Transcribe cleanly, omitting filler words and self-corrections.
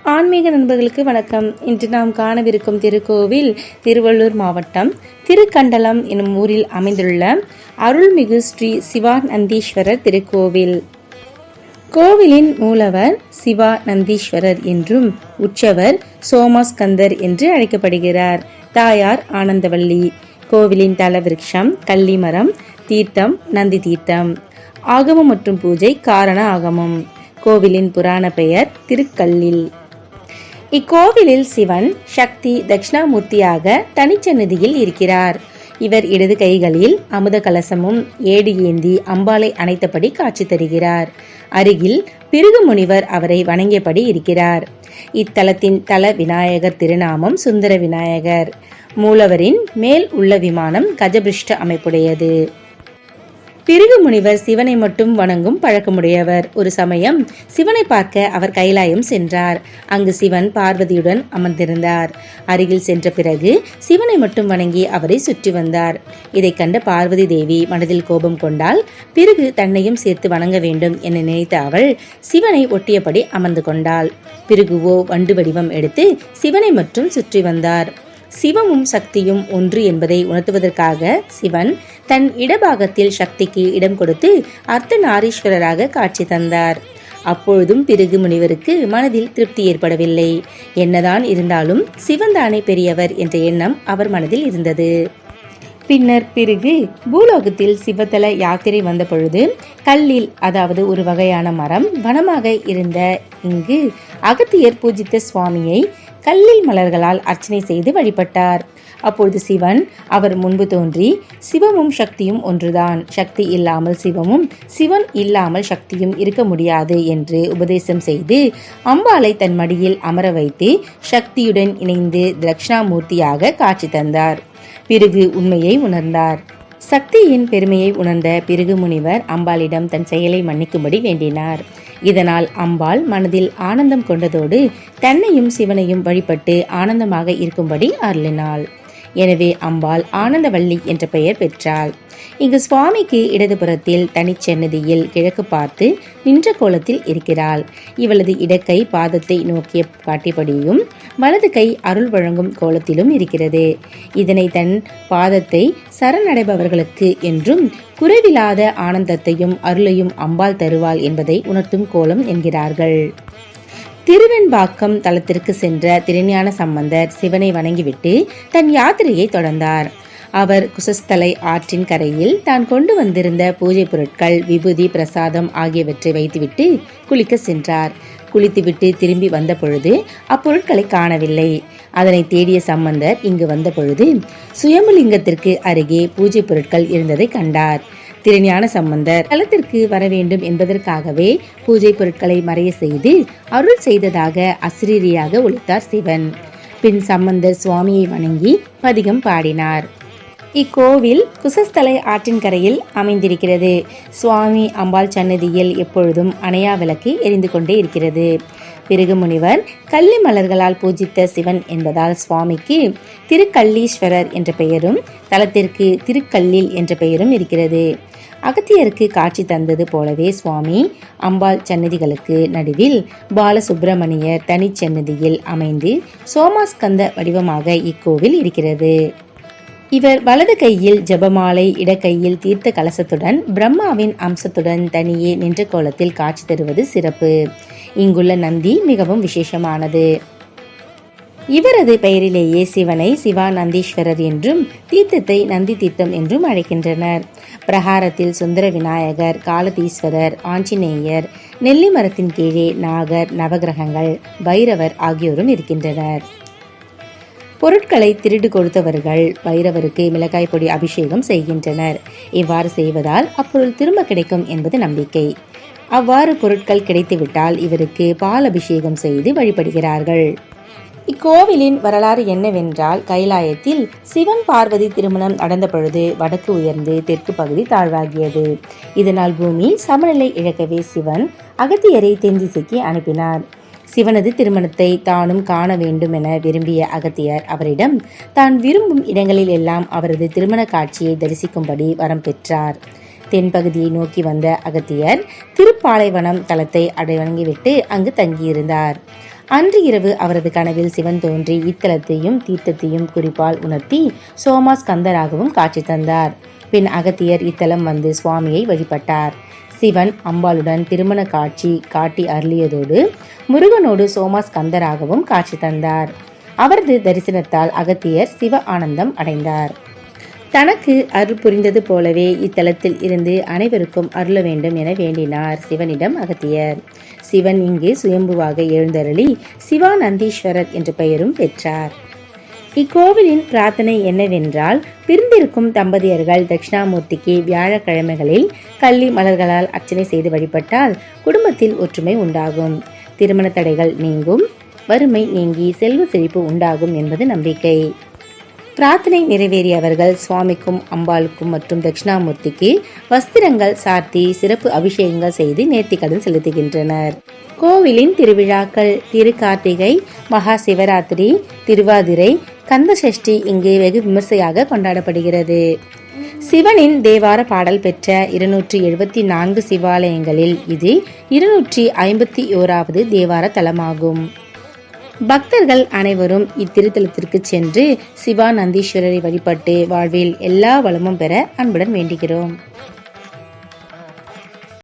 ஆன்மீக நண்பர்களுக்கு வணக்கம். இன்று நாம் காணவிருக்கும் திருக்கோவில் திருவள்ளூர் மாவட்டம் திருக்கண்டலம் எனும் ஊரில் அமைந்துள்ள அருள்மிகு ஸ்ரீ சிவானந்தீஸ்வரர் திருக்கோவில். கோவிலின் மூலவர் சிவானந்தீஸ்வரர் என்றும் உற்சவர் சோமாஸ்கந்தர் என்று அழைக்கப்படுகிறார். தாயார் ஆனந்தவல்லி. கோவிலின் தலவிருட்சம் கள்ளிமரம். தீர்த்தம் நந்தி தீர்த்தம். ஆகமம் மற்றும் பூஜை காரண ஆகமம். கோவிலின் புராண பெயர் திருக்கல்லில். இக்கோவிலில் சிவன் சக்தி தட்சிணாமூர்த்தியாக தனிச்சந்நிதியில் இருக்கிறார். இவர் இடது கைகளில் அமுத கலசமும் ஏடு ஏந்தி அம்பாளை அணைத்தபடி காட்சி தருகிறார். அருகில் பிருகு முனிவர் அவரை வணங்கியபடி இருக்கிறார். இத்தலத்தின் தல விநாயகர் திருநாமம் சுந்தர விநாயகர். மூலவரின் மேல் உள்ள விமானம் கஜபிருஷ்ட அமைப்புடையது. பிருகு முனிவர் சிவனை மட்டும் வணங்கும் பழக்கமுடையவர். ஒரு சமயம் சிவனை பார்க்க அவர் கைலாயம் சென்றார். அங்கு சிவன் பார்வதியுடன் அமர்ந்திருந்தார். அருகில் சென்ற பிறகு சிவனை மட்டும் வணங்கி அவரை சுற்றி வந்தார். இதை கண்ட பார்வதி தேவி மனதில் கோபம் கொண்டால் பிறகு தன்னையும் சேர்த்து வணங்க வேண்டும் என நினைத்த அவள் சிவனை ஒட்டியபடி அமர்ந்து கொண்டாள். பிறகுவோ வண்டு வடிவம் எடுத்து சிவனை மட்டும் சுற்றி வந்தார். சிவமும் சக்தியும் ஒன்று என்பதை உணர்த்துவதற்காக சிவன் தன் இடபாகத்தில் சக்திக்கு இடம் கொடுத்து அர்த்தநாரீஸ்வரராக காட்சி தந்தார். அப்பொழுதும் பிருகு முனிவருக்கு மனதில் திருப்தி ஏற்படவில்லை. என்னதான் இருந்தாலும் சிவன்தானே பெரியவர் என்ற எண்ணம் அவர் மனதில் இருந்தது. பின்னர் பிறகு பூலோகத்தில் சிவத்தல யாத்திரை வந்த பொழுது கல்லில், அதாவது ஒரு வகையான மரம், வனமாக இருந்த இங்கு அகத்தியர் பூஜித்த சுவாமியை கல்லில் மலர்களால் அர்ச்சனை செய்து வழிபட்டார். அப்பொழுது சிவன் அவர் முன்பு தோன்றி சிவமும் சக்தியும் ஒன்றுதான், சக்தி இல்லாமல் சிவமும் சிவன் இல்லாமல் சக்தியும் இருக்க முடியாது என்று உபதேசம் செய்து அம்பாளை தன் மடியில் அமர வைத்து சக்தியுடன் இணைந்து தட்சிணாமூர்த்தியாக காட்சி தந்தார். பிறகு உண்மையை உணர்ந்தார். சக்தியின் பெருமையை உணர்ந்த பிருகு முனிவர் அம்பாளிடம் தன் செயலை மன்னிக்கும்படி வேண்டினார். இதனால் அம்பாள் மனதில் ஆனந்தம் கொண்டதோடு தன்னையும் சிவனையும் வழிபட்டு ஆனந்தமாக இருக்கும்படி அருளினாள். எனவே அம்பாள் ஆனந்தவல்லி என்ற பெயர் பெற்றாள். இங்கு சுவாமிக்கு இடதுபுறத்தில் தனிச்சன்னதியில் கிழக்கு பார்த்து நின்ற கோலத்தில் இருக்கிறாள். இவளது இடக்கை பாதத்தை நோக்கிய காட்டியபடியும் வலது கை அருள் வழங்கும் கோலத்திலும் இருக்கிறது. இதனை தன் பாதத்தை சரணடைபவர்களுக்கு என்றும் குறைவில்லாத ஆனந்தத்தையும் அருளையும் அம்பாள் தருவாள் என்பதை உணர்த்தும் கோலம் என்கிறார்கள். திருவெண்பாக்கம் தலத்திற்கு சென்ற திருஞான சம்பந்தர் சிவனை வணங்கிவிட்டு தன் யாத்திரையை தொடர்ந்தார். அவர் குசஸ்தலை ஆற்றின் கரையில் தான் கொண்டு வந்திருந்த பூஜை பொருட்கள், விபூதி, பிரசாதம் ஆகியவற்றை வைத்துவிட்டு குளிக்க சென்றார். குளித்துவிட்டு திரும்பி வந்த பொழுது அப்பொருட்களை காணவில்லை. அதனை தேடிய சம்பந்தர் இங்கு வந்த பொழுது சுயம்புலிங்கத்திற்கு அருகே பூஜை பொருட்கள் இருந்ததை கண்டார். திருஞான சம்பந்தர் தலத்திற்கு வர வேண்டும் என்பதற்காகவே பூஜை பொருட்களை மறைய செய்து அருள் செய்ததாக அசிரீரியாக ஒலித்தார் சிவன். பின் சம்பந்தர் சுவாமியை வணங்கி பதிகம் பாடினார். இக்கோவில் குசஸ்தலை ஆற்றின் கரையில் அமைந்திருக்கிறது. சுவாமி அம்பாள் சன்னதியில் எப்பொழுதும் அணையா விளக்கு எரிந்து கொண்டே இருக்கிறது. பிருகு முனிவர் கள்ளி மலர்களால் பூஜித்த சிவன் என்பதால் சுவாமிக்கு திருக்கல்லீஸ்வரர் என்ற பெயரும் தலத்திற்கு திருக்கல்லில் என்ற பெயரும் இருக்கிறது. அகத்தியருக்கு காட்சி தந்தது போலவே சுவாமி அம்பாள் சன்னதிகளுக்கு நடுவில் பாலசுப்பிரமணியர் தனிச்சன்னதியில் அமைந்து சோமாஸ்கந்த வடிவமாக இக்கோவில் இருக்கிறது. இவர் வலது கையில் ஜபமாலை, இடக்கையில் தீர்த்த கலசத்துடன் பிரம்மாவின் அம்சத்துடன் தனியே நின்ற கோலத்தில் காட்சி தருவது சிறப்பு. இங்குள்ள நந்தி மிகவும் விசேஷமானது. இவரது பெயரிலேயே சிவனை சிவானந்தீஸ்வரர் என்றும் தீர்த்தத்தை நந்தி தீர்த்தம் என்றும் அழைக்கின்றனர். பிரகாரத்தில் சுந்தர விநாயகர், காலதீஸ்வரர், ஆஞ்சநேயர், நெல்லி மரத்தின் கீழே நாகர், நவகிரகங்கள், பைரவர் ஆகியோரும் இருக்கின்றனர். பொருட்களை திருடு கொடுத்தவர்கள் பைரவருக்கு மிளகாய் பொடி அபிஷேகம் செய்கின்றனர். இவ்வாறு செய்வதால் அப்பொருள் திரும்ப கிடைக்கும் என்பது நம்பிக்கை. அவ்வாறு பொருட்கள் கிடைத்துவிட்டால் இவருக்கு பால் அபிஷேகம் செய்து வழிபடுகிறார்கள். இக்கோவிலின் வரலாறு என்னவென்றால், கைலாயத்தில் சிவன் பார்வதி திருமணம் நடந்த பொழுது வடக்கு உயர்ந்து தெற்கு பகுதி தாழ்வாகியது. இதனால் பூமி சமநிலை இழக்கவே சிவன் அகத்தியரை தென் திசைக்கு அனுப்பினார். சிவனது திருமணத்தை தானும் காண வேண்டும் என விரும்பிய அகத்தியர் அவரிடம் தான் விரும்பும் இடங்களில் எல்லாம் அவரது திருமண காட்சியை தரிசிக்கும்படி வரம் பெற்றார். தென்பகுதியை நோக்கி வந்த அகத்தியர் திருப்பாலைவனம் தலத்தை வணங்கிவிட்டு அங்கு தங்கியிருந்தார். அன்று இரவு அவரது கனவில் சிவன் தோன்றி இத்தலத்தையும் தீர்த்தத்தையும் குறிப்பால் உணர்த்தி சோமாஸ்கந்தராகவும் காட்சி தந்தார். பின் அகத்தியர் இத்தலம் வந்து சுவாமியை வழிபட்டார். சிவன் அம்பாளுடன் திருமண காட்சி காட்டி அருளியதோடு முருகனோடு சோமாஸ்கந்தராகவும் காட்சி தந்தார். அவரது தரிசனத்தால் அகத்தியர் சிவ ஆனந்தம் அடைந்தார். தனக்கு அருள் புரிந்தது போலவே இத்தலத்தில் இருந்து அனைவருக்கும் அருள வேண்டும் என வேண்டினார் சிவனிடம் அகத்தியர். சிவன் இங்கு சுயம்புவாக எழுந்தருளி சிவானந்தீஸ்வரர் என்ற பெயரும் பெற்றார். இக்கோவிலின் பிரார்த்தனை என்னவென்றால், பிரிந்திருக்கும் தம்பதியர்கள் தட்சிணாமூர்த்திக்கு வியாழக்கிழமைகளில் கள்ளி மலர்களால் அர்ச்சனை செய்து வழிபட்டால் குடும்பத்தில் ஒற்றுமை உண்டாகும், திருமண தடைகள் நீங்கும், வறுமை நீங்கி செல்வ செழிப்பு உண்டாகும் என்பது நம்பிக்கை. பிரார்த்தனை நிறைவேறியவர்கள் சுவாமிக்கும் அம்பாளுக்கும் மற்றும் தட்சிணாமூர்த்திக்கு வஸ்திரங்கள் சார்த்தி சிறப்பு அபிஷேகங்கள் செய்து நேர்த்திக்கடன் செலுத்துகின்றனர். கோவிலின் திருவிழாக்கள் திரு கார்த்திகை, மகா சிவராத்திரி, திருவாதிரை, கந்த சஷ்டி இங்கு வெகு விமர்சையாக கொண்டாடப்படுகிறது. சிவனின் தேவார பாடல் பெற்ற 274 சிவாலயங்களில் இது 251வது தேவார தலமாகும். பக்தர்கள் அனைவரும் இத்திருத்தலத்திற்கு சென்று சிவானந்தீஸ்வரரை வழிபட்டு வாழ்வில் எல்லா வளமும் பெற அன்புடன் வேண்டுகிறோம்.